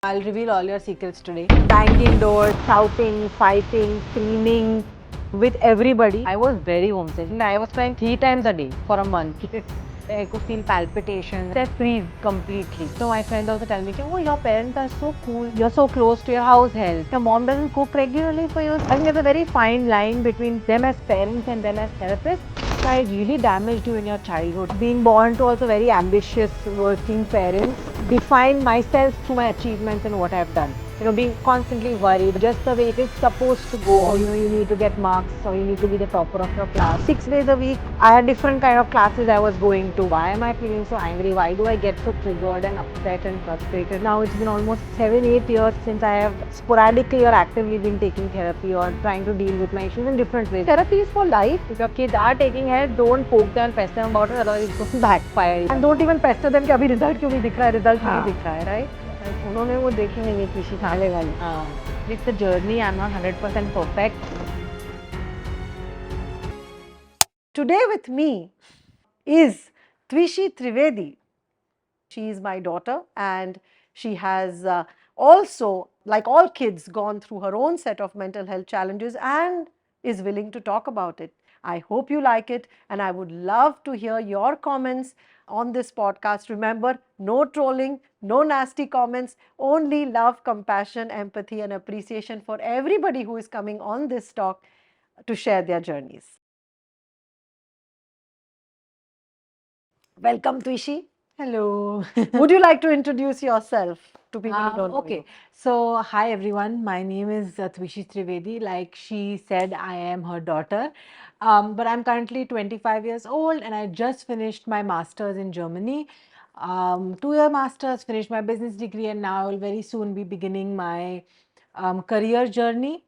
I'll reveal all your secrets today. Banging doors, shouting, fighting, screaming with everybody. I was very homesick. I was crying 3 times a day for a month. I could feel palpitations. I freeze completely. So my friends also tell me, oh, your parents are so cool. You're so close to your house help. Your mom doesn't cook regularly for you. I think there's a very fine line between them as parents and them as therapists. I really damaged you in your childhood. Being born to also very ambitious working parents, define myself through my achievements and what I've done. Being constantly worried, just the way it is supposed to go. Or, you need to get marks, or you need to be the topper of your class. 6 days a week, I had different kind of classes I was going to. Why am I feeling so angry? Why do I get so triggered and upset and frustrated? Now it's been almost 7-8 years since I have sporadically or actively been taking therapy or trying to deal with my issues in different ways. Therapy is for life. If your kids are taking help, don't poke them and pester them about it, otherwise it's going to backfire. And don't even pester them कि अभी result क्यों नहीं दिख रहा है, result क्यों नहीं दिख रहा है, right? उन्होंने वो देखी नहीं त्विशी खाने वाली. It's a journey. I'm not 100% perfect. Today with me is Tvishi Trivedi. She is my daughter and she has also, like all kids, gone through her own set of mental health challenges and is willing to talk about it. I hope you like it and I would love to hear your comments on this podcast. Remember, no trolling, no nasty comments, only love, compassion, empathy and appreciation for everybody who is coming on this talk to share their journeys. Welcome, Twishi. Hello. Would you like to introduce yourself to people who don't know Okay, you? so hi everyone. My name is Tvishi Trivedi. Like she said, I am her daughter. But I'm currently 25 years old and I just finished my master's in Germany. 2-year master's, finished my business degree, and now I will very soon be beginning my career journey.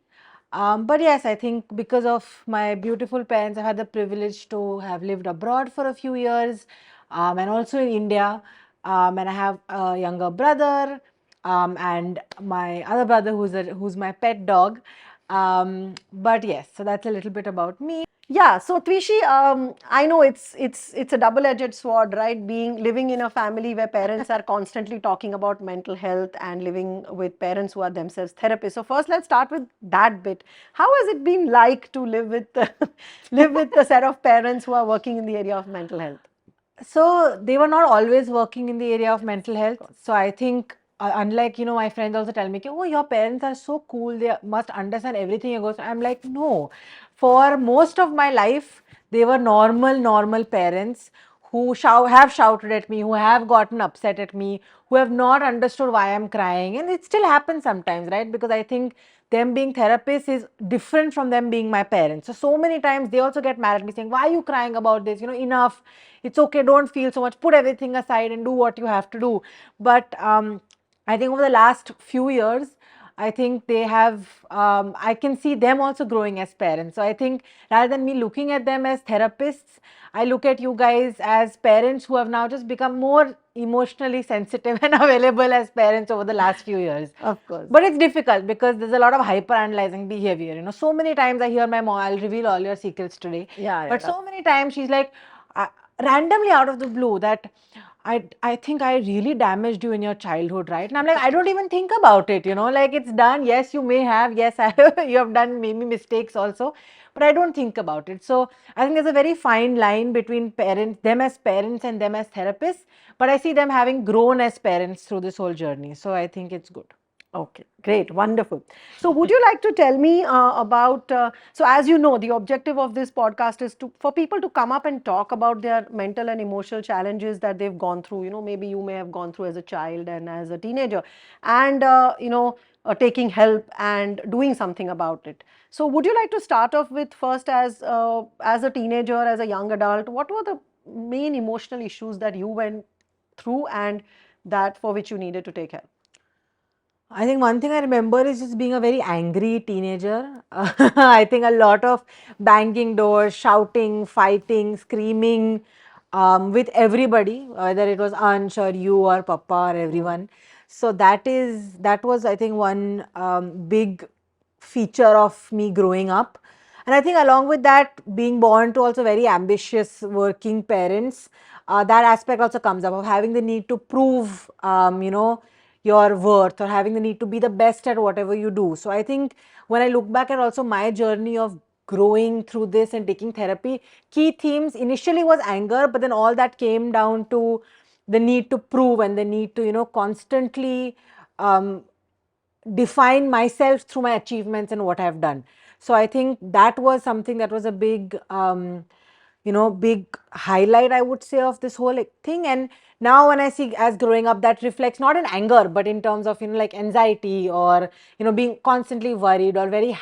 But yes, I think because of my beautiful parents, I've had the privilege to have lived abroad for a few years, and also in India. And I have a younger brother, and my other brother who's my pet dog. But yes, so that's a little bit about me. Yeah, so Twishi, I know it's a double-edged sword, right? Living in a family where parents are constantly talking about mental health and living with parents who are themselves therapists. So first, let's start with that bit. How has it been like to live with live with a set of parents who are working in the area of mental health? So they were not always working in the area of mental health. So I think, unlike, my friends also tell me, oh, your parents are so cool. They must understand everything you go through. I'm like, no. For most of my life, they were normal parents who have shouted at me, who have gotten upset at me, who have not understood why I'm crying. And it still happens sometimes, right? Because I think them being therapists is different from them being my parents. So many times they also get mad at me saying, why are you crying about this? Enough. It's okay. Don't feel so much. Put everything aside and do what you have to do. But I think over the last few years, I think they have, I can see them also growing as parents. So I think rather than me looking at them as therapists, I look at you guys as parents who have now just become more emotionally sensitive and available as parents over the last few years. Of course. But it's difficult because there's a lot of hyper analyzing behavior. So many times I hear my mom, I'll reveal all your secrets today. Yeah, But so many times she's like, randomly out of the blue, that I think I really damaged you in your childhood, right? And I'm like, I don't even think about it, like it's done. Yes, you may have. Yes, you have done maybe mistakes also, but I don't think about it. So I think there's a very fine line between them as parents and them as therapists. But I see them having grown as parents through this whole journey. So I think it's good. Okay, great, wonderful. So would you like to tell me about, so as you know, the objective of this podcast is for people to come up and talk about their mental and emotional challenges that they've gone through. Maybe you may have gone through as a child and as a teenager, and taking help and doing something about it. So would you like to start off with first as a teenager, as a young adult, what were the main emotional issues that you went through and that for which you needed to take help? I think one thing I remember is just being a very angry teenager. I think a lot of banging doors, shouting, fighting, screaming with everybody, whether it was Ansh or you or Papa or everyone. So that was, I think, one big feature of me growing up. And I think along with that, being born to also very ambitious working parents, that aspect also comes up of having the need to prove, your worth or having the need to be the best at whatever you do. So I think when I look back at also my journey of growing through this and taking therapy, key themes initially was anger, but then all that came down to the need to prove and the need to, constantly um, define myself through my achievements and what I've done. So I think that was something that was a big, big highlight, I would say, of this whole thing. And now when I see as growing up, that reflects not in anger, but in terms of, like anxiety or, being constantly worried or very,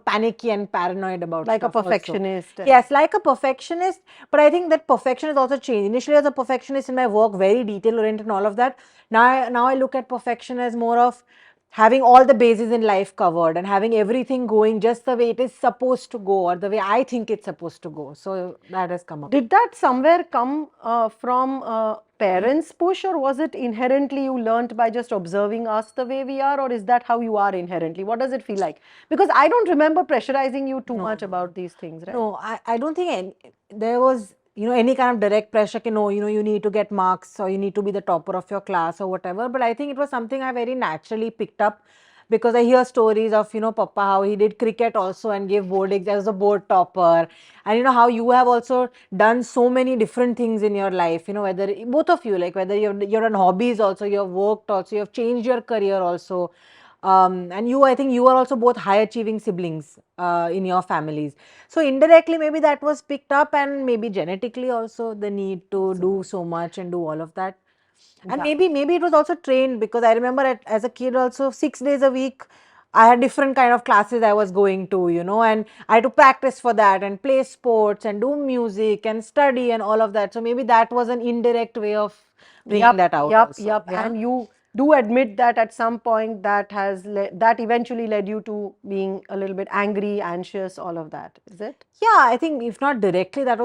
panicky and paranoid about Like a stuff also. perfectionist. Yes, like a perfectionist, but I think that perfection has also changed. Initially, as a perfectionist in my work, very detail oriented and all of that. Now I look at perfection as more of having all the bases in life covered and having everything going just the way it is supposed to go or the way I think it's supposed to go. So that has come up. Did that somewhere come from parents' push, or was it inherently you learnt by just observing us the way we are, or is that how you are inherently? What does it feel like? Because I don't remember pressurizing you too much about these things, right? No, I don't think there was, any kind of direct pressure, no, you need to get marks or you need to be the topper of your class or whatever. But I think it was something I very naturally picked up because I hear stories of, Papa, how he did cricket also and gave board exams as a board topper. And, how you have also done so many different things in your life, whether both of you, like whether you're done hobbies also, you've worked also, you've changed your career also. And I think you are also both high achieving siblings in your families. So indirectly, maybe that was picked up, and maybe genetically also the need to do so much and do all of that. And maybe it was also trained because I remember as a kid also 6 days a week. I had different kind of classes I was going to, and I had to practice for that and play sports and do music and study and all of that. So maybe that was an indirect way of bringing that out also. Yep. Yeah. And you do admit that at some point that that eventually led you to being a little bit angry, anxious, all of that. Is it? Yeah, I think if not directly, that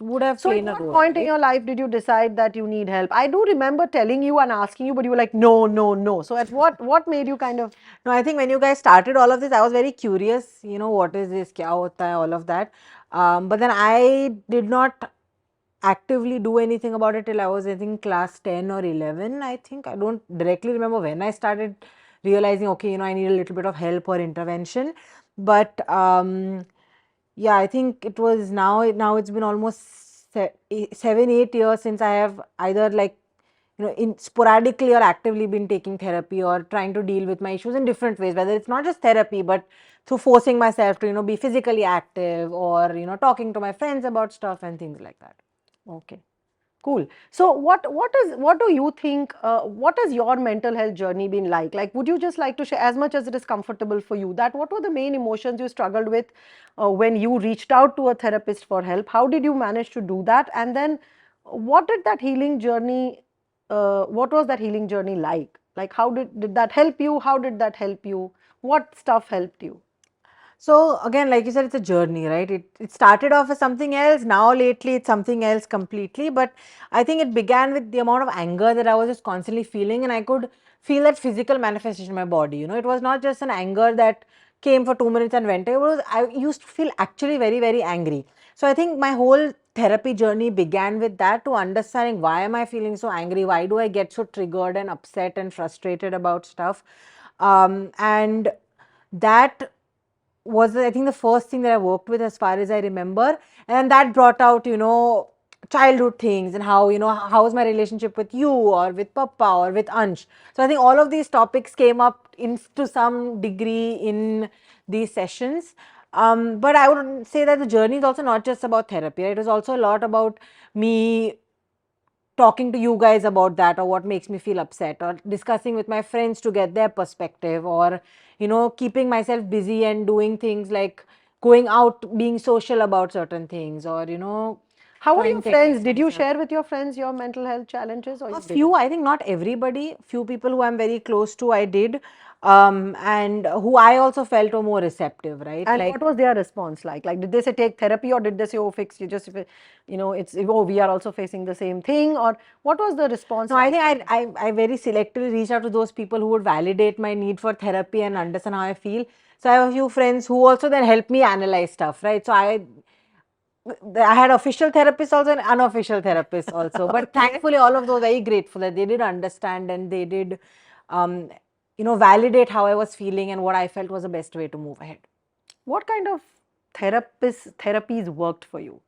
would have So, at played a what role, point in right? your life did you decide that you need help? I do remember telling you and asking you, but you were like, no, no, no. So, at what made you kind of? No, I think when you guys started all of this, I was very curious, what is this, kya hota hai, all of that. But then I did not actively do anything about it till I was, I think, class 10 or 11. I think I don't directly remember when I started realizing, okay, I need a little bit of help or intervention. But yeah, I think it was now it's been almost 7, 8 years since I have either like in sporadically or actively been taking therapy or trying to deal with my issues in different ways, whether it's not just therapy but through forcing myself to be physically active or talking to my friends about stuff and things like that. Okay. Cool. So what do you think? What has your mental health journey been like? Like, would you just like to share as much as it is comfortable for you? That what were the main emotions you struggled with when you reached out to a therapist for help? How did you manage to do that? And then, what did that healing journey? What was that healing journey like? Like, how did that help you? How did that help you? What stuff helped you? So again, like you said, it's a journey, right? It started off as something else. Now lately, it's something else completely. But I think it began with the amount of anger that I was just constantly feeling, and I could feel that physical manifestation in my body. It was not just an anger that came for 2 minutes and went away. I used to feel actually very, very angry. So I think my whole therapy journey began with that, to understanding why am I feeling so angry? Why do I get so triggered and upset and frustrated about stuff? And that was, I think, the first thing that I worked with as far as I remember. And that brought out, childhood things and how, how is my relationship with you or with Papa or with Ansh. So I think all of these topics came up to some degree in these sessions. But I would say that the journey is also not just about therapy. Right? It was also a lot about me talking to you guys about that, or what makes me feel upset, or discussing with my friends to get their perspective, or keeping myself busy and doing things like going out, being social about certain things, or How are trying your to friends? express Did you myself. share with your friends your mental health challenges, or A you few, didn't? I think not everybody, few people who I'm very close to, I did, and who I also felt were more receptive, right? And Like, what was their response like? Like, did they say take therapy, or did they say, oh, fix you just, it's, oh, we are also facing the same thing? Or what was the response no, I like? think I very selectively reached out to those people who would validate my need for therapy and understand how I feel. So I have a few friends who also then help me analyze stuff, right? So I had official therapists also and unofficial therapists also. But Okay. thankfully, all of those, very grateful that they did understand and they did um, validate how I was feeling and what I felt was the best way to move ahead. What kind of therapies worked for you?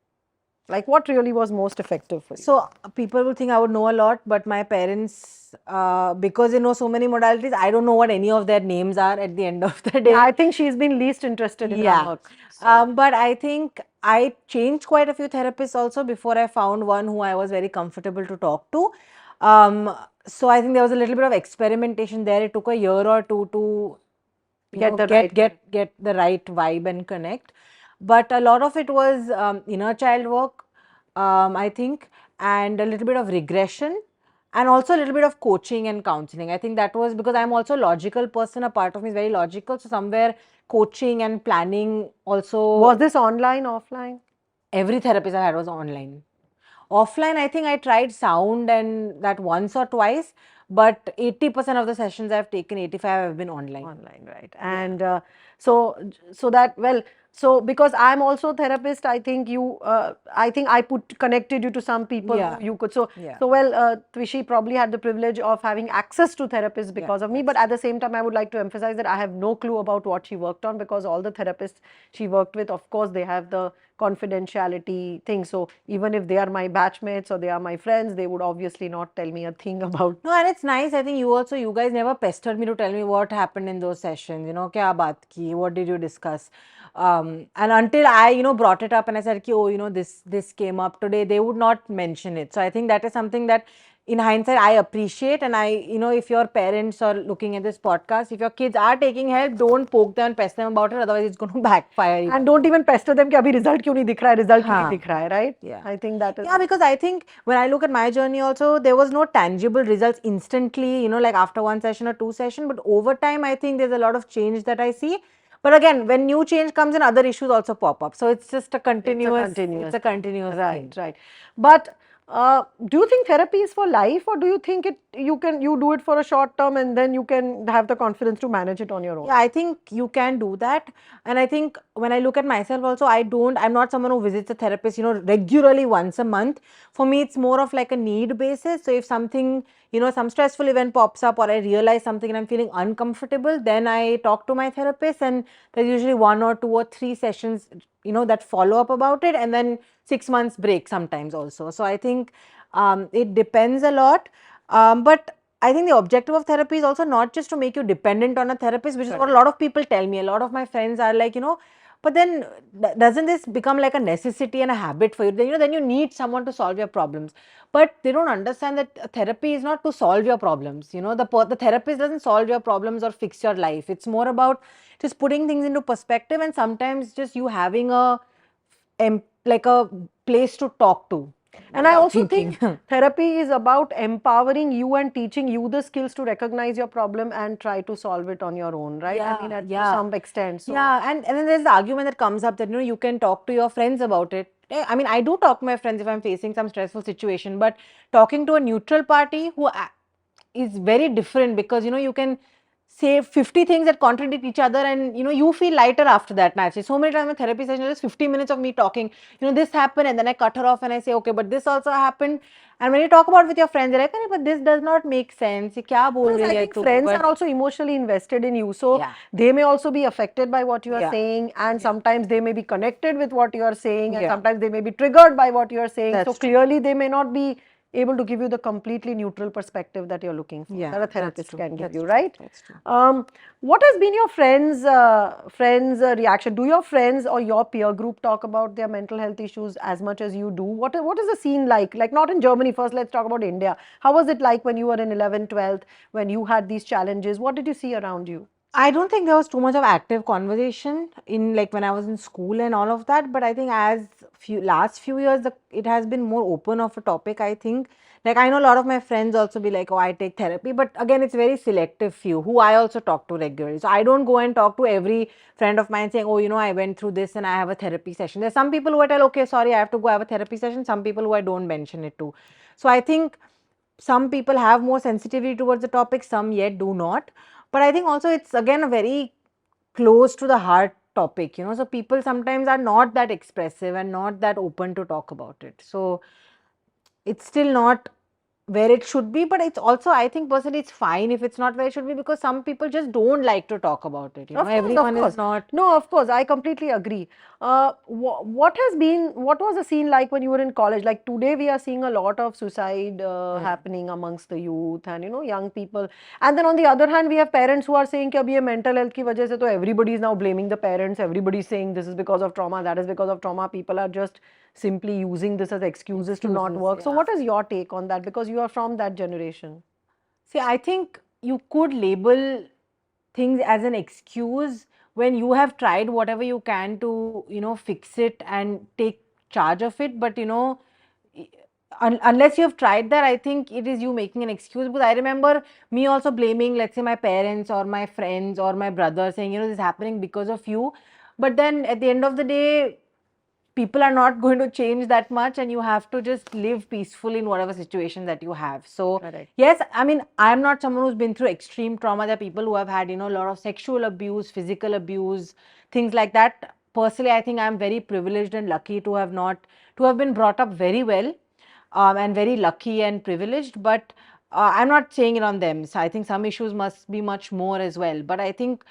Like what really was most effective for you? So people will think I would know a lot, but my parents, because they know so many modalities, I don't know what any of their names are at the end of the day. Yeah, I think she's been least interested in our work. But I think I changed quite a few therapists also before I found one who I was very comfortable to talk to. So I think there was a little bit of experimentation there. It took a year or two to get the right vibe and connect. But a lot of it was inner child work, I think, and a little bit of regression, and also a little bit of coaching and counseling. I think that was because I'm also a logical person. A part of me is very logical. So somewhere coaching and planning also. Was this online, offline? Every therapist I had was online. Offline, I think I tried sound and that once or twice, but 80% of the sessions I've taken, 85 have been online. Online, right? And so because I'm also a therapist, I think I connected you to some people who you could. Tvishi probably had the privilege of having access to therapists because of me. But at the same time, I would like to emphasize that I have no clue about what she worked on, because all the therapists she worked with, of course, they have the confidentiality thing. So even if they are my batchmates or they are my friends, they would obviously not tell me a thing about. No, and it's nice. I think you guys never pestered me to tell me what happened in those sessions. Kya baat ki, what did you discuss? And until I, brought it up and I said, this came up today, they would not mention it. So I think that is something that in hindsight, I appreciate. And if your parents are looking at this podcast, if your kids are taking help, don't poke them and pester them about it. Otherwise, it's going to backfire. And don't even pester them कि अभी result क्यों नहीं दिख रहा है, result क्यों नहीं दिख रहा है, right? Yeah. I think that is. Yeah, because I think when I look at my journey also, there was no tangible results instantly, like after one session or two sessions. But over time, I think there's a lot of change that I see. But again, when new change comes in, other issues also pop up. So it's just a continuous thing. Right. But do you think therapy is for life, or do you think you do it for a short term and then you can have the confidence to manage it on your own? Yeah, I think you can do that. And I think when I look at myself also, I'm not someone who visits a therapist, regularly once a month. For me, it's more of like a need basis. So if something, some stressful event pops up, or I realize something and I'm feeling uncomfortable, then I talk to my therapist, and there's usually 1 or 2 or 3 sessions, that follow up about it, and then 6 months break sometimes also. So I think it depends a lot. But I think the objective of therapy is also not just to make you dependent on a therapist, which is what a lot of people tell me. A lot of my friends are like, but then doesn't this become like a necessity and a habit for you? Then you need someone to solve your problems. But they don't understand that therapy is not to solve your problems. The therapist doesn't solve your problems or fix your life. It's more about just putting things into perspective, and sometimes just you having like a place to talk to. And I also think therapy is about empowering you and teaching you the skills to recognize your problem and try to solve it on your own, right? I mean, to some extent. So. Yeah, and then there's the argument that comes up that you can talk to your friends about it. I mean, I do talk to my friends if I'm facing some stressful situation, but talking to a neutral party who is very different, because you can say 50 things that contradict each other, and you feel lighter after that naturally. So many times in therapy session, just 50 minutes of me talking, this happened, and then I cut her off and I say, okay, but this also happened. And when you talk about it with your friends, they're like, but this does not make sense. Kya bol rahi hai I think friends are also emotionally invested in you, so they may also be affected by what you are saying, and sometimes they may be connected with what you are saying, and sometimes they may be triggered by what you are saying. So clearly they may not be able to give you the completely neutral perspective that you're looking for, that a therapist can give you, right? That's true. What has been your friends' reaction? Do your friends or your peer group talk about their mental health issues as much as you do? What is the scene like? Like, not in Germany first, let's talk about India. How was it like when you were in 11th, 12th, when you had these challenges? What did you see around you? I don't think there was too much of active conversation in, like, when I was in school and all of that, but I think as last few years it has been more open of a topic. I think, like, I know a lot of my friends also be like, oh, I take therapy, but again, it's very selective few who I also talk to regularly. So I don't go and talk to every friend of mine saying, oh, I went through this and I have a therapy session. There's some people who I tell, okay, sorry, I have to go have a therapy session. Some people who I don't mention it to. So I think some people have more sensitivity towards the topic, some yet do not. But I think also it's again a very close to the heart topic, so people sometimes are not that expressive and not that open to talk about it. So it's still not where it should be, but it's also, I think personally, it's fine if it's not where it should be, because some people just don't like to talk about it. Of course, of Everyone is course. not. No, of course, I completely agree. What was the scene like when you were in college? Like today, we are seeing a lot of suicide happening amongst the youth and young people. And then on the other hand, we have parents who are saying कि अभी ये mental health की वजह से तो everybody is now blaming the parents. Everybody is saying this is because of trauma, that is because of trauma. People are just simply using this as excuses to not Excuses, work. So, yeah. what is your take on that? Because you are from that generation. See, I think you could label things as an excuse when you have tried whatever you can to, fix it and take charge of it. But, i- unless you have tried that, I think it is you making an excuse. Because I remember me also blaming, let's say, my parents or my friends or my brother, saying, this is happening because of you. But then at the end of the day, people are not going to change that much, and you have to just live peacefully in whatever situation that you have. So Correct. yes, I mean, I'm not someone who's been through extreme trauma. There are people who have had, a lot of sexual abuse, physical abuse, things like that. Personally, I think I'm very privileged and lucky to have been brought up very well, and very lucky and privileged. But I'm not saying it on them. So I think some issues must be much more as well. But I think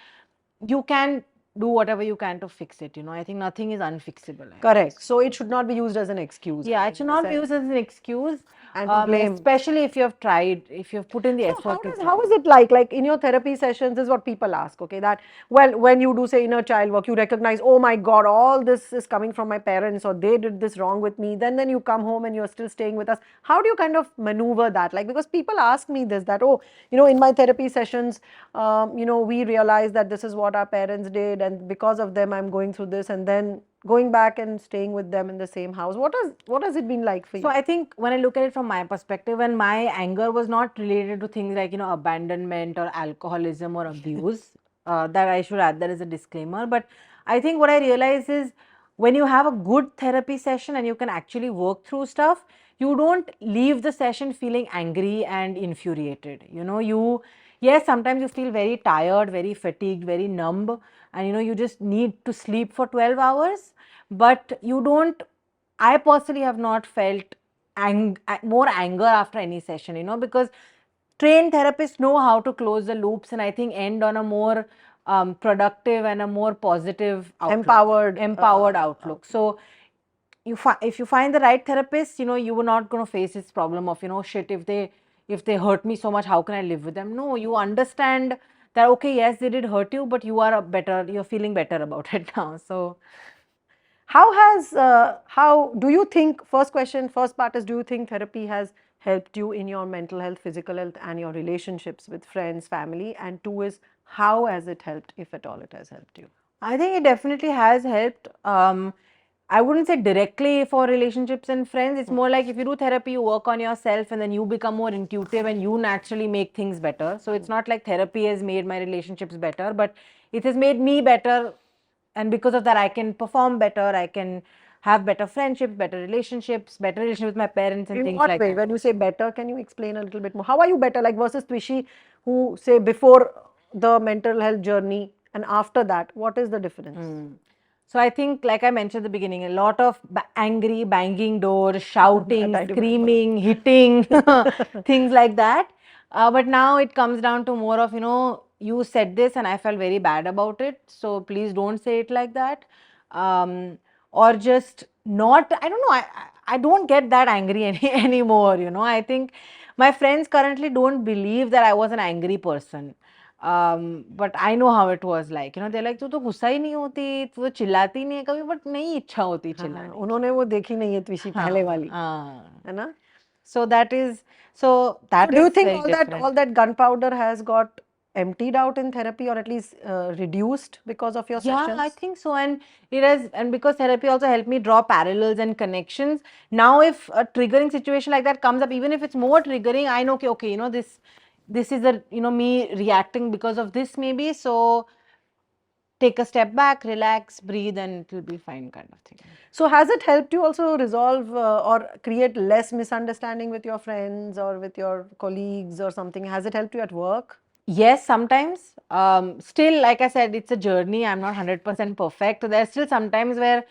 you can do whatever you can to fix it. I think nothing is unfixable, I Correct. guess. So it should not be used as an excuse. Yeah, it should not be used as an excuse, And to blame. especially if you have tried, if you have put in the So effort to how try. is it like in your therapy sessions? This is what people ask. Okay, that well, when you do say inner child work, you recognize, oh my God, all this is coming from my parents, or they did this wrong with me. Then you come home and you're still staying with us. How do you kind of maneuver that? Like, because people ask me this, that oh, in my therapy sessions, we realize that this is what our parents did, and because of them, I'm going through this, and then going back and staying with them in the same house. What has it been like for So you? I think when I look at it from my perspective, and my anger was not related to things like, abandonment or alcoholism or abuse, that I should add that as a disclaimer. But I think what I realize is when you have a good therapy session and you can actually work through stuff, you don't leave the session feeling angry and infuriated. Yes, sometimes you feel very tired, very fatigued, very numb, and you just need to sleep for 12 hours, but you don't. I personally have not felt more anger after any session, because trained therapists know how to close the loops, and I think end on a more productive and a more positive outlook, Empowered. empowered outlook. So if you find the right therapist, you were not going to face this problem of, shit, if they hurt me so much, how can I live with them? No, you understand that, okay, yes, they did hurt you, but you're feeling better about it now. So How do you think, first question, first part is, do you think therapy has helped you in your mental health, physical health, and your relationships with friends, family? And two is, how has it helped, if at all it has helped you? I think it definitely has helped. I wouldn't say directly for relationships and friends. It's more like if you do therapy, you work on yourself, and then you become more intuitive and you naturally make things better. So it's not like therapy has made my relationships better, but it has made me better. And because of that, I can perform better. I can have better friendships, better relationship with my parents and In things what like way? that. When you say better, can you explain a little bit more? How are you better, like versus Twishi, who say before the mental health journey and after that, what is the difference? So I think, like I mentioned at the beginning, a lot of angry, banging doors, That shouting, I remember. screaming, hitting, things like that. But now it comes down to more of, you said this and I felt very bad about it. So please don't say it like that. Or just not, I don't know, I don't get that angry anymore. I think my friends currently don't believe that I was an angry person. But I know how it was like. They're like, तू तो गुस्सा ही नहीं होती, तू तो चिल्लाती नहीं है कभी, but नहीं इच्छा होती हाँ, चिल्लाने की. उन्होंने वो देखी नहीं है त्विशी पहले हाँ, वाली, हाँ. है ना? So that is, So do you think very different. all that gunpowder has got emptied out in therapy, or at least reduced because of your Yeah, I sessions? think so. And and because therapy also helped me draw parallels and connections. Now, if a triggering situation like that comes up, even if it's more triggering, I know, okay, this is me reacting because of this maybe. So take a step back, relax, breathe, and it will be fine, kind of thing. So has it helped you also resolve or create less misunderstanding with your friends or with your colleagues or something? Has it helped you at work? Yes, sometimes. Still, like I said, it's a journey. I'm not 100% perfect. There's still sometimes where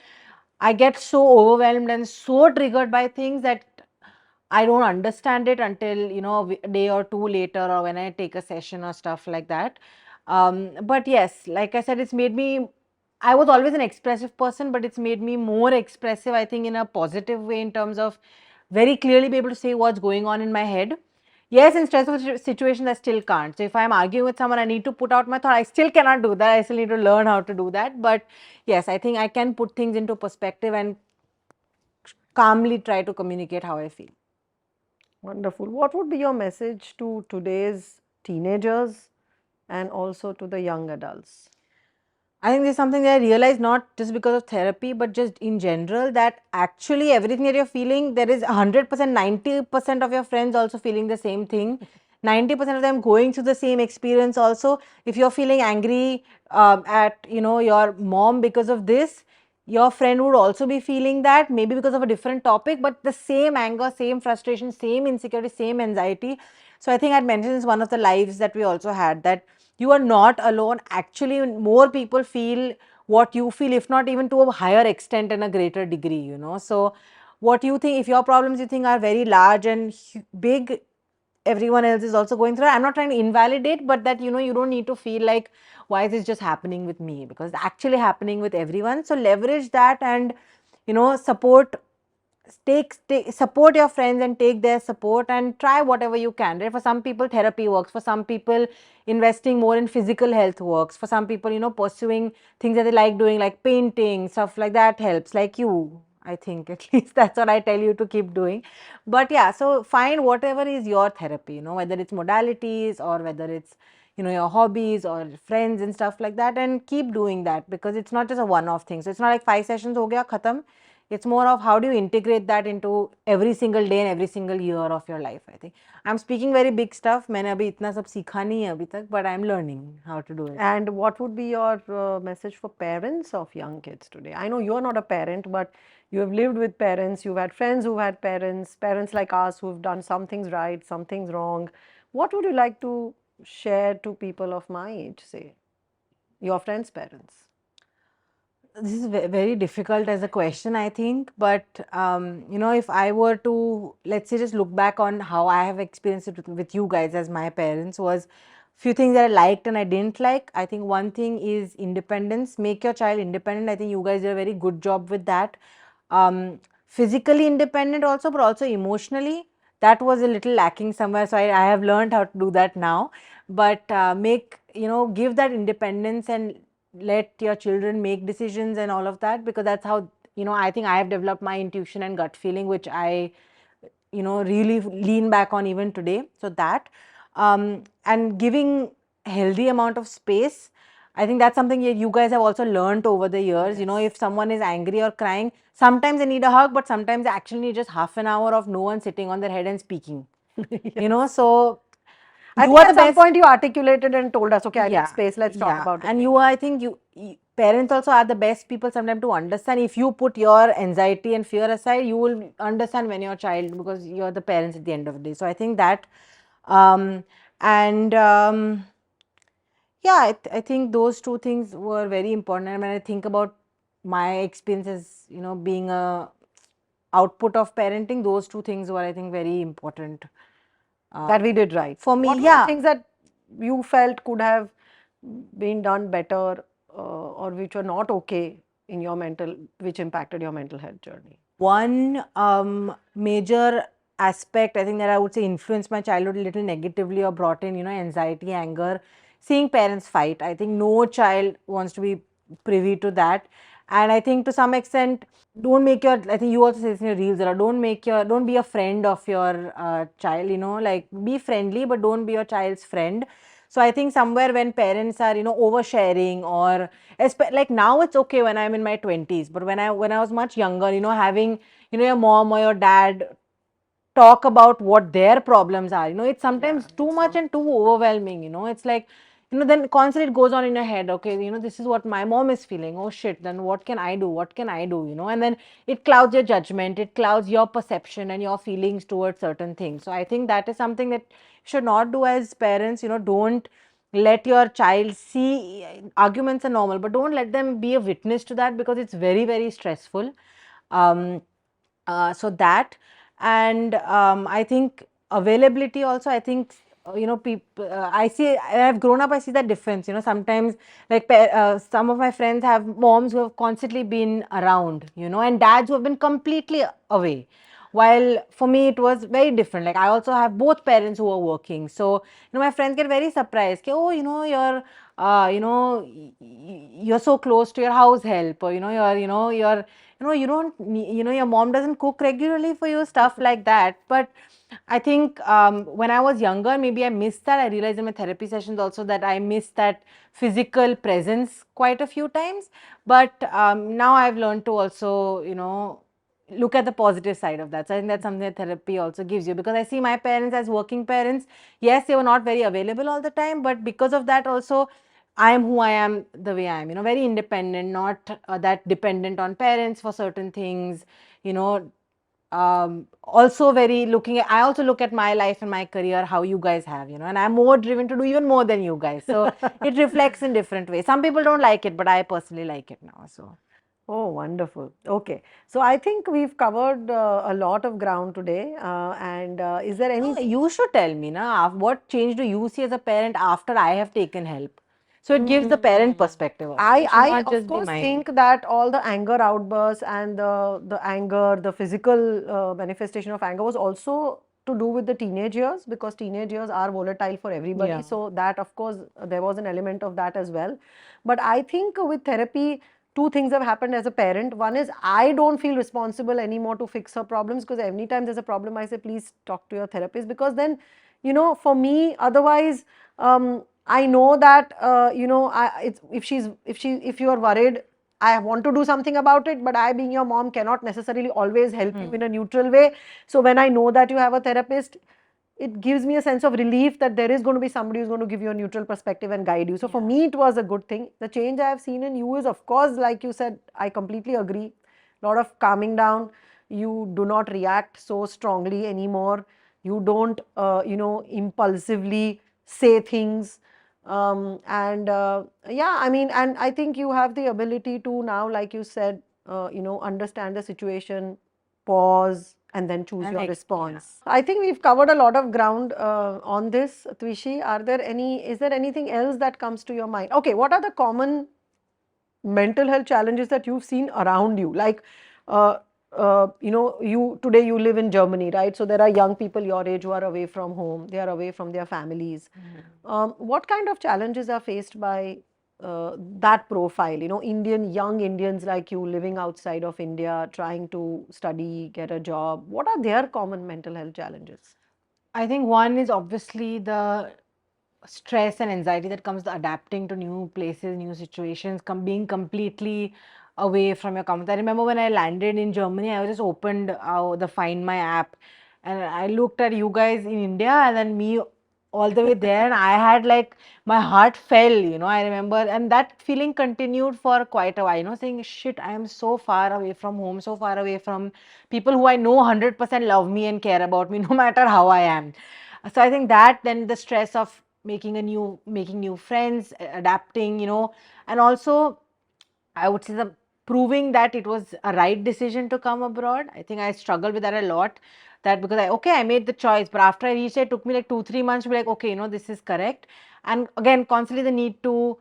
I get so overwhelmed and so triggered by things that I don't understand it until, a day or two later, or when I take a session or stuff like that. But yes, like I said, it's made me, I was always an expressive person, but it's made me more expressive, I think, in a positive way, in terms of very clearly be able to say what's going on in my head. Yes, in stressful situations, I still can't. So if I'm arguing with someone, I need to put out my thought. I still cannot do that. I still need to learn how to do that. But yes, I think I can put things into perspective and calmly try to communicate how I feel. Wonderful. What would be your message to today's teenagers and also to the young adults? I think there's something that I realized, not just because of therapy, but just in general, that actually everything that you're feeling, there is 100%, 90% of your friends also feeling the same thing. 90% of them going through the same experience also. If you're feeling angry at, your mom because of this, your friend would also be feeling that, maybe because of a different topic, but the same anger, same frustration, same insecurity, same anxiety. So I think I'd mentioned this one of the lives that we also had, that you are not alone. Actually, more people feel what you feel, if not even to a higher extent and a greater degree. So what you think, if your problems you think are very large and big, everyone else is also going through it. I'm not trying to invalidate, but that, you don't need to feel like, why is this just happening with me? Because it's actually happening with everyone. So leverage that and, support, support your friends and take their support and try whatever you can, right? For some people therapy works, for some people investing more in physical health works, for some people, pursuing things that they like doing, like painting, stuff like that helps, like you, I think. At least that's what I tell you to keep doing. But yeah, so find whatever is your therapy, whether it's modalities or whether it's, your hobbies or friends and stuff like that, and keep doing that, because it's not just a one off thing. So it's not like 5 sessions ho gaya khatam. It's more of how do you integrate that into every single day and every single year of your life, I think. I'm speaking very big stuff. मैंने अभी इतना सब सीखा नहीं है अभी तक, but I'm learning how to do it. And what would be your message for parents of young kids today? I know you're not a parent, but you have lived with parents, you've had friends who've had parents, parents like us who've done some things right, some things wrong. What would you like to share to people of my age, say, your friends' parents? This is very difficult as a question, I think. But, if I were to, let's say, just look back on how I have experienced it with you guys as my parents, was few things that I liked and I didn't like. I think one thing is independence. Make your child independent. I think you guys did a very good job with that. Physically independent also, but also emotionally. That was a little lacking somewhere. So I have learned how to do that now. But give that independence and let your children make decisions and all of that, because that's how, I think I have developed my intuition and gut feeling, which I, really lean back on even today. So that, and giving healthy amount of space. I think that's something you guys have also learned over the years. Yes. If someone is angry or crying, sometimes they need a hug, but sometimes they actually need just half an hour of no one sitting on their head and speaking. So I you think are the at some best. point you articulated and told us, okay, I need Yeah, space, let's talk about it. and you are, I think parents also are the best people sometimes to understand. If you put your anxiety and fear aside, you will understand when your child, because you're the parents at the end of the day. So I think that, and yeah, I think those two things were very important. And when I think about my experiences, being a output of parenting, those two things were, I think, very important. That we did right. For me, What were the yeah. things that you felt could have been done better or which were not okay in your mental, which impacted your mental health journey? One major aspect, I think, that I would say influenced my childhood a little negatively or brought in, anxiety, anger, seeing parents fight. I think no child wants to be privy to that. And I think to some extent, don't make your, I think you also say this in your reels, don't be a friend of your child, like be friendly, but don't be your child's friend. So I think somewhere when parents are, oversharing, or like now it's okay when I'm in my 20s, but when I was much younger, having, your mom or your dad talk about what their problems are, it's sometimes too much and too overwhelming. It's like, then constantly it goes on in your head, okay, this is what my mom is feeling, oh shit, then what can I do, and then it clouds your judgment, it clouds your perception and your feelings towards certain things. So I think that is something that you should not do as parents. Don't let your child see, arguments are normal, but don't let them be a witness to that, because it's very, very stressful. So that, And I think availability also, I think, people, I see, I've grown up, I see that difference. Sometimes, like, some of my friends have moms who have constantly been around, and dads who have been completely away. While for me, it was very different. Like, I also have both parents who are working. So, my friends get very surprised. Ke, oh, you're so close to your house help, or, you don't, your mom doesn't cook regularly for you, stuff like that. But I think when I was younger, maybe I missed that. I realized in my therapy sessions also that I missed that physical presence quite a few times. But now I've learned to also, look at the positive side of that. So I think that's something that therapy also gives you, because I see my parents as working parents. Yes, they were not very available all the time, but because of that also, I am who I am the way I am, very independent, not that dependent on parents for certain things, you know, also very looking at, I also look at my life and my career, how you guys have, and I'm more driven to do even more than you guys. So it reflects in different ways. Some people don't like it, but I personally like it now. So. Oh, wonderful. Okay. So I think we've covered a lot of ground today. And is there any? No, you should tell me, na, what change do you see as a parent after I have taken help? So it gives the parent perspective also. It should I not of just be course mine. think that all the anger outbursts and the anger, the physical manifestation of anger was also to do with the teenage years, because teenage years are volatile for everybody. Yeah. So that of course there was an element of that as well. But I think with therapy, two things have happened as a parent. One is I don't feel responsible anymore to fix her problems, because anytime there's a problem, I say, please talk to your therapist, because then, for me, otherwise, I know that, if you are worried, I want to do something about it, but I, being your mom, cannot necessarily always help you in a neutral way. So when I know that you have a therapist, it gives me a sense of relief that there is going to be somebody who's going to give you a neutral perspective and guide you. So for me, it was a good thing. The change I have seen in you is, of course, like you said, I completely agree. A lot of calming down. You do not react so strongly anymore. You don't, impulsively say things. And yeah, I mean, and I think you have the ability to now, like you said, understand the situation, pause, and then choose your response. I think we've covered a lot of ground on this, Tvishi. Is there anything else that comes to your mind? Okay, what are the common mental health challenges that you've seen around you? Like, uh, you today you live in Germany, right? So there are young people your age who are away from home. They are away from their families. What kind of challenges are faced by that profile? Young Indians like you living outside of India, trying to study, get a job. What are their common mental health challenges? I think one is obviously the stress and anxiety that comes to adapting to new places, new situations, being completely away from your comfort. I remember when I landed in Germany, I just opened the Find My app, and I looked at you guys in India and then me all the way there, and I had like, my heart fell, I remember, and that feeling continued for quite a while, saying, shit, I am so far away from home, so far away from people who I know 100% love me and care about me, no matter how I am. So I think that, then the stress of making new friends, adapting, and also I would say the proving that it was a right decision to come abroad. I think I struggled with that a lot. That because I made the choice, but after I reached it took me like 2-3 months to be like, okay, this is correct. And again, constantly the need to,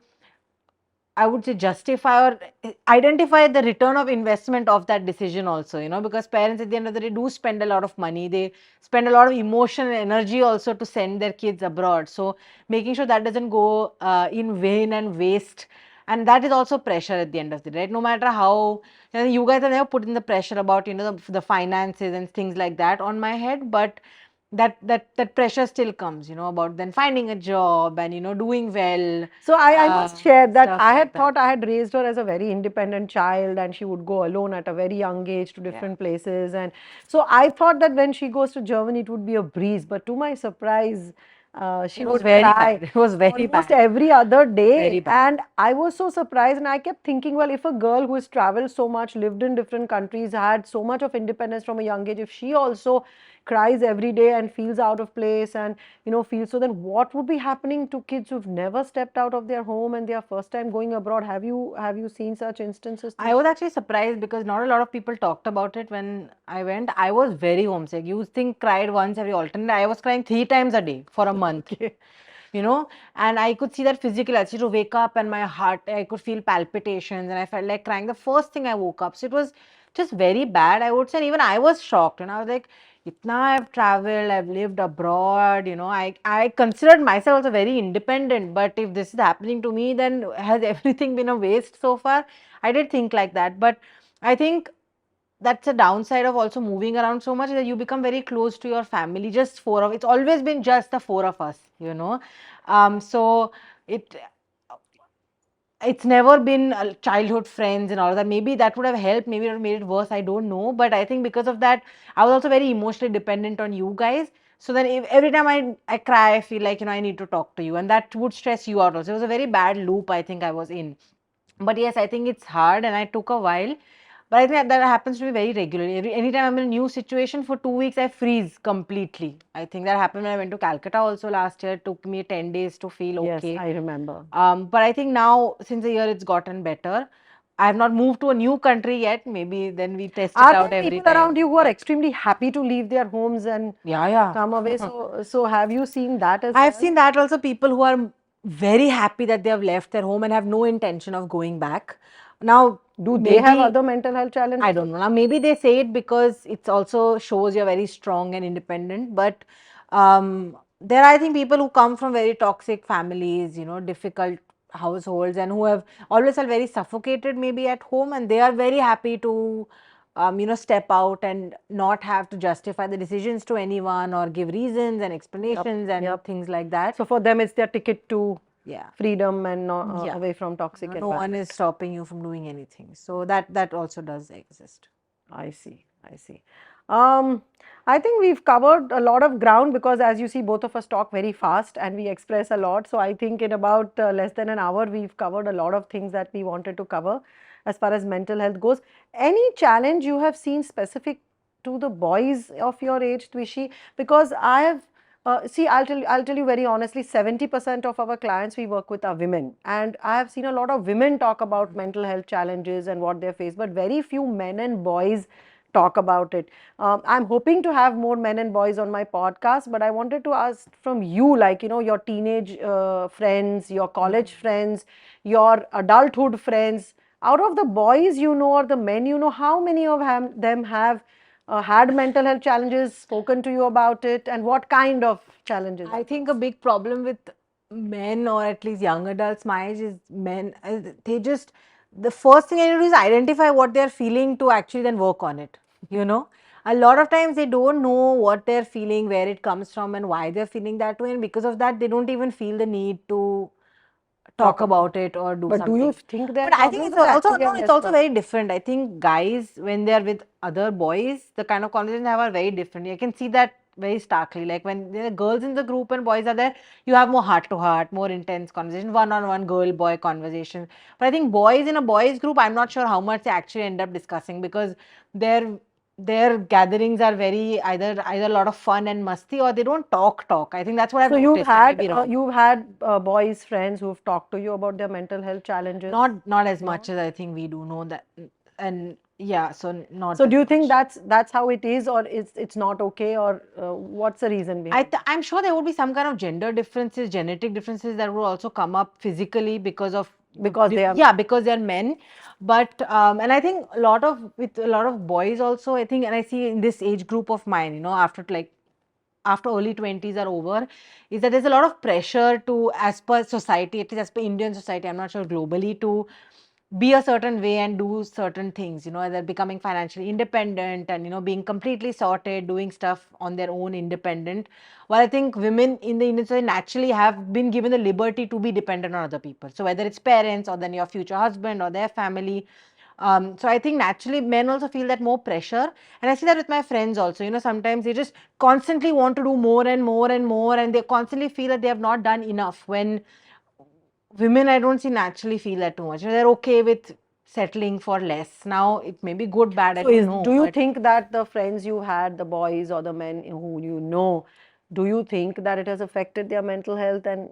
I would say, justify or identify the return of investment of that decision also, because parents at the end of the day do spend a lot of money. They spend a lot of emotion and energy also to send their kids abroad. So making sure that doesn't go in vain and waste. And that is also pressure at the end of the day, right? No matter how, you guys have never put in the pressure about, the finances and things like that on my head, but that pressure still comes, about then finding a job and, doing well. So I must share that Stuff I like had that. thought I had raised her as a very independent child, and she would go alone at a very young age to different places. And so I thought that when she goes to Germany, it would be a breeze. But to my surprise, she It was would very cry bad. It was very almost bad. every other Very day. bad. And I was so surprised, and I kept thinking, well, if a girl who has traveled so much, lived in different countries, had so much of independence from a young age, if she also cries every day and feels out of place and feels. So then what would be happening to kids who've never stepped out of their home and they are first time going abroad? Have you seen such instances, I was Tvishi? actually surprised because not a lot of people talked about it when I went. I was very homesick. You think cried once every alternate. I was crying 3 times a day for a month. Okay. And I could see that physically. I used to wake up and my heart, I could feel palpitations and I felt like crying the first thing I woke up. So it was just very bad, I would say. And even I was shocked. And I was like, Itna I've traveled, I've lived abroad, I considered myself also very independent. But if this is happening to me, then has everything been a waste so far? I did think like that. But I think that's a downside of also moving around so much, that you become very close to your family. Just four of it's always been just the four of us. So it it's never been childhood friends and all of that. Maybe that would have helped, maybe it would have made it worse, I don't know. But I think because of that, I was also very emotionally dependent on you guys. So then if, every time I cry, I feel like I need to talk to you, and that would stress you out also. It was a very bad loop I think I was in. But yes, I think it's hard and I took a while. But I think that happens to me very regularly. Anytime I'm in a new situation for 2 weeks, I freeze completely. I think that happened when I went to Calcutta also last year. It took me 10 days to feel Yes, okay. I remember. But I think now, since a year, it's gotten better. I have not moved to a new country yet. Maybe then we test it Are out there every people around time. you who are But extremely happy to leave their homes and yeah, yeah. come away? So have you seen that as I've well? seen that also, people who are very happy that they have left their home and have no intention of going back. Now, Do they have maybe other mental health I challenges? don't know. Now, maybe they say it because it also shows you're very strong and independent. But there are, I think, people who come from very toxic families, difficult households, and who have always felt very suffocated maybe at home, and they are very happy to, step out and not have to justify the decisions to anyone or give reasons and Yep, explanations and yep. things like that. So for them, it's their ticket to Yeah. freedom and Yeah. away from toxic No one environment. is stopping you from doing anything. So that also does exist. I see. I see. Um, I think we've covered a lot of ground because, as you see, both of us talk very fast and we express a lot. So I think in about less than an hour, we've covered a lot of things that we wanted to cover as far as mental health goes. Any challenge you have seen specific to the boys of your age, Twishi? Because I have see, I'll tell you very honestly, 70% of our clients we work with are women, and I have seen a lot of women talk about mental health challenges and what they face, but very few men and boys talk about it. I'm hoping to have more men and boys on my podcast, but I wanted to ask from you, like your teenage friends, your college friends, your adulthood friends. Out of the boys or the men how many of them have had mental health challenges, spoken to you about it, and what kind of challenges I are think a those? big problem with men, or at least young adults my age, is men, they just, the first thing I need to do is identify what they're feeling to actually then work on it. A lot of times they don't know what they're feeling, where it comes from, and why they're feeling that way. And because of that, they don't even feel the need to Talk talk about about it. it or do But do you something. think there are But I think problems, it's or also, actually no, are it's less also very problems? different. I think guys, when they're with other boys, the kind of conversations they have are very different. I can see that very starkly. Like when there are girls in the group and boys are there, you have more heart to heart, more intense conversation, one-on-one girl boy conversation. But I think boys in a boys group, I'm not sure how much they actually end up discussing, because their gatherings are very either a lot of fun and musty, or they don't talk. I think that's what I've So you've noticed. I may had be wrong. boys friends who've talked to you about their mental health challenges? Not as much No. as I think we do know that. And yeah, so not So as do you think much. that's how it is, or it's not okay, or what's the reason behind it? I'm sure there would be some kind of gender differences, genetic differences that would also come up physically because of Because they are yeah, because they're men. But and I think with a lot of boys also, I think, and I see in this age group of mine, after early 20s are over, is that there's a lot of pressure to, as per society, at least as per Indian society, I'm not sure globally, to be a certain way and do certain things, they're becoming financially independent and, being completely sorted, doing stuff on their own independent. While I think women in the Indian society naturally have been given the liberty to be dependent on other people. So whether it's parents or then your future husband or their family. So I think naturally men also feel that more pressure. And I see that with my friends also, sometimes they just constantly want to do more and more and more, and they constantly feel that they have not done enough, when women, I don't see, naturally feel that too much. They're okay with settling for less. Now it may be good, bad, I So don't know. do you But think that the friends you had, the boys or the men who you know, do you think that it has affected their mental health, and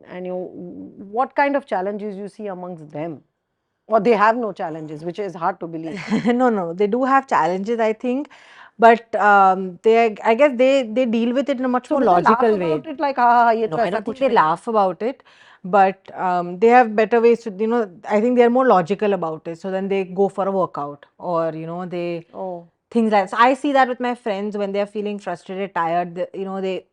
what kind of challenges you see amongst them? Or they have no challenges, which is hard to believe. no, they do have challenges, I think, but I guess they deal with it in a much So more do they laugh logical way. about it like, हाँ हाँ ये No, तो I ऐसा don't think कुछ they नहीं है? laugh about it, but they have better ways to, I think they're more logical about it. So then they go for a workout, or they Oh. things like. So I see that with my friends when they're feeling frustrated, tired.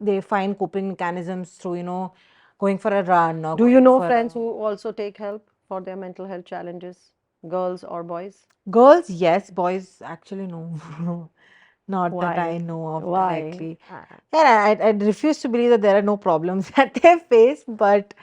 They find coping mechanisms through going for a run or Do you going know for friends who also take help for their mental health challenges, girls or boys? girls. Yes, boys actually no. Not that I Why? know of Why? directly. Yeah, I refuse to believe that there are no problems that they face, but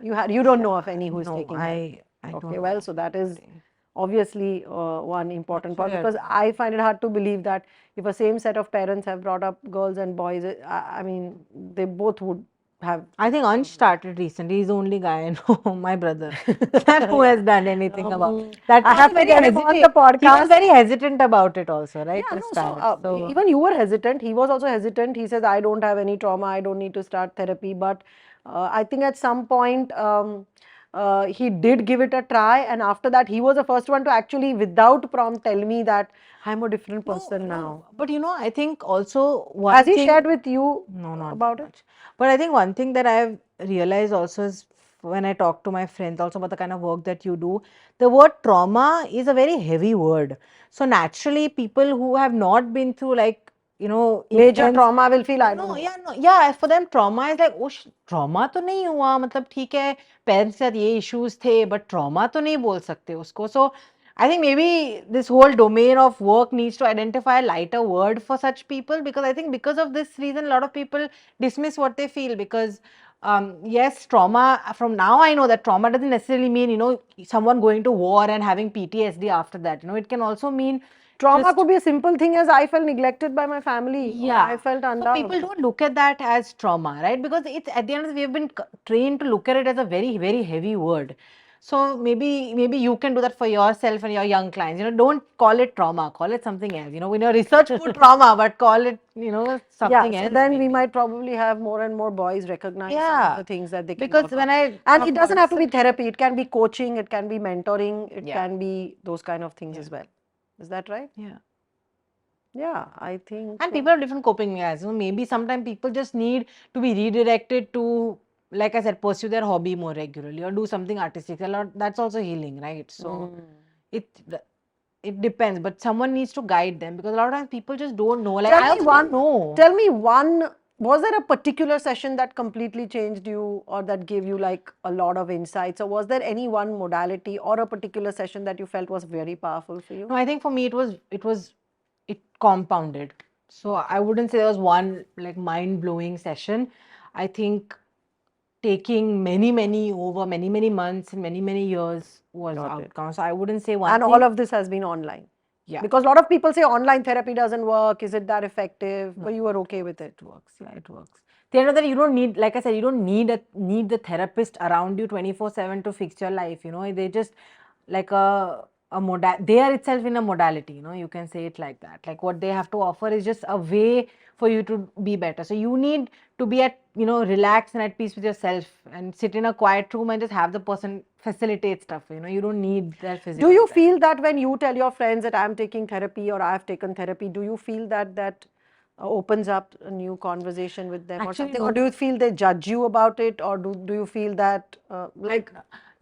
You don't know of any who is no, taking help. I Okay, don't well, know so that is anybody. obviously one important point, Actually, I because don't know. I find it hard to believe that if a same set of parents have brought up girls and boys, I mean, they both would have. I think Ansh started recently. He's the only guy I know, my brother, who has Yeah. done anything about that. I Also have to very get him on the hesitant. He was podcast. very hesitant about it also, right, Yeah, to no, so start. So even you were hesitant. He was also hesitant. He says, I don't have any trauma. I don't need to start therapy. But I think at some point, he did give it a try. And after that, he was the first one to actually, without prompt, tell me that I'm a different person now. but I think also Has one he thing. shared with you No, not that about it? much. But I think one thing that I've realized also is when I talk to my friends also about the kind of work that you do, the word trauma is a very heavy word. So naturally, people who have not been through like, Major intense. trauma will feel, I don't No, know. yeah, no, yeah, for them trauma is like, oh, trauma तो नहीं हुआ, मतलब ठीक है, parents के साथ ये issues थे, but trauma तो नहीं बोल सकते उसको. So I think maybe this whole domain of work needs to identify a lighter word for such people, because I think because of this reason, a lot of people dismiss what they feel, because yes, trauma, from now I know that trauma doesn't necessarily mean, someone going to war and having PTSD after that. It can also mean Trauma just. could be a simple thing as I felt neglected by my family, or I Yeah. felt So people unloved. don't look at that as trauma, right? Because it's at the end of the day, we've been trained to look at it as a very, very heavy word. So maybe you can do that for yourself and your young clients. Don't call it trauma, call it something else. In your research put trauma, but call it, Yeah, something so else then we maybe. might probably have more and more boys recognize some of Yeah. the things that they can Because work on. when I And talk it to doesn't have to be certain people, therapy, it can be coaching, it can be mentoring, it yeah, can be those kind of things yeah, as well. Is that right? yeah. Yeah, I think. And people have different coping mechanisms. Maybe sometimes people just need to be redirected to, like I said, pursue their hobby more regularly or do something artistic. A lot that's also healing, right? So it it depends, but someone needs to guide them, because a lot of times people just don't know. Like Tell I me also don't one, know. tell me one, was there a particular session that completely changed you or that gave you like a lot of insights? Or was there any one modality or a particular session that you felt was very powerful for you? No, I think for me it compounded. So I wouldn't say there was one like mind blowing session. I think taking many months and many years was the Got it. outcome. So I wouldn't say one And all thing. of this has been online. Yeah. Because a lot of people say online therapy doesn't work. Is it that effective? No, But you were okay with it. it works. Yeah, it works. The end of the day, you don't need, like I said, you don't need the therapist around you 24/7 to fix your life. They just like they are itself in a modality. You can say it like that. Like what they have to offer is just a way for you to be better. So you need to be at relaxed and at peace with yourself and sit in a quiet room and just have the person facilitate stuff. You don't need that Do physical you presence. feel that when you tell your friends that I'm taking therapy or I've taken therapy, do you feel that opens up a new conversation with them or Actually, something? Or no. do you feel they judge you about it? Or do you feel that like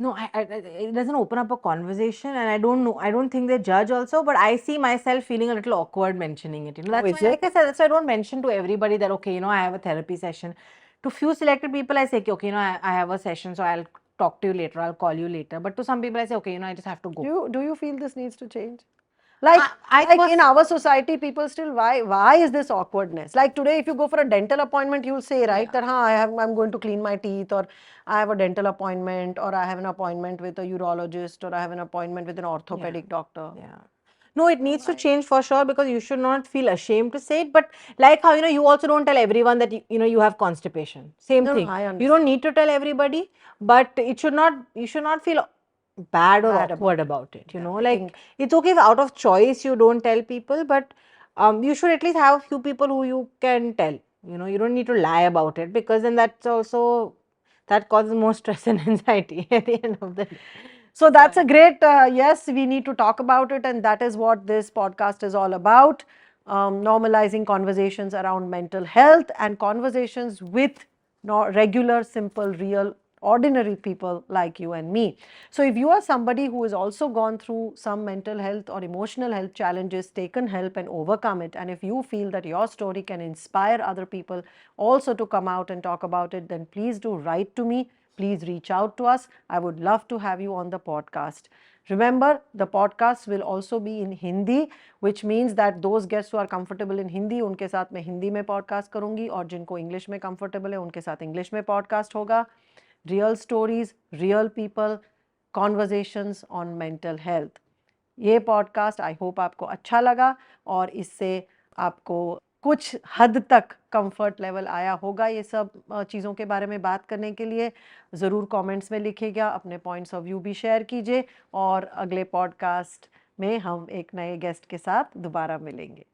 No, it doesn't open up a conversation, and I don't know. I don't think they judge also, but I see myself feeling a little awkward mentioning it. oh, That's is why, like it? I said, that's why I don't mention to everybody that okay, I have a therapy session. To few selected people, I say okay, I have a session, so I'll talk to you later. I'll call you later. But to some people, I say okay, I just have to go. Do you feel this needs to change? I Like in first, our society, people still why is this awkwardness? Like today, if you go for a dental appointment, you'll say right yeah, that I'm going to clean my teeth, or I have a dental appointment, or I have an appointment with a urologist, or I have an appointment with an yeah, orthopedic doctor. yeah. No, it needs to Why? change for sure, because you should not feel ashamed to say it. But like how you also don't tell everyone that you have constipation. Same No, no, thing. I You don't understand. need to tell everybody, but it should not. You should not feel bad or Bad awkward about about it. You Yeah, know, I like think- it's okay if out of choice you don't tell people, but you should at least have a few people who you can tell. You know, you don't need to lie about it, because then that's also that causes more stress and anxiety at the end of the day. So that's a great, yes, we need to talk about it, and that is what this podcast is all about, normalizing conversations around mental health and conversations with regular, simple, real, ordinary people like you and me. So if you are somebody who has also gone through some mental health or emotional health challenges, taken help and overcome it, and if you feel that your story can inspire other people also to come out and talk about it, then please do write to me. Please reach out to us. I would love to have you on the podcast. Remember, the podcast will also be in Hindi, which means that those guests who are comfortable in Hindi, उनके साथ मैं हिंदी में podcast करूँगी, और जिनको English में comfortable है उनके साथ इंग्लिश में podcast होगा. Real stories, real people, conversations on mental health. ये पॉडकास्ट आई होप आपको अच्छा लगा और इससे आपको कुछ हद तक कंफर्ट लेवल आया होगा ये सब चीज़ों के बारे में बात करने के लिए. ज़रूर कमेंट्स में लिखिएगा, अपने पॉइंट्स ऑफ व्यू भी शेयर कीजिए, और अगले पॉडकास्ट में हम एक नए गेस्ट के साथ दोबारा मिलेंगे.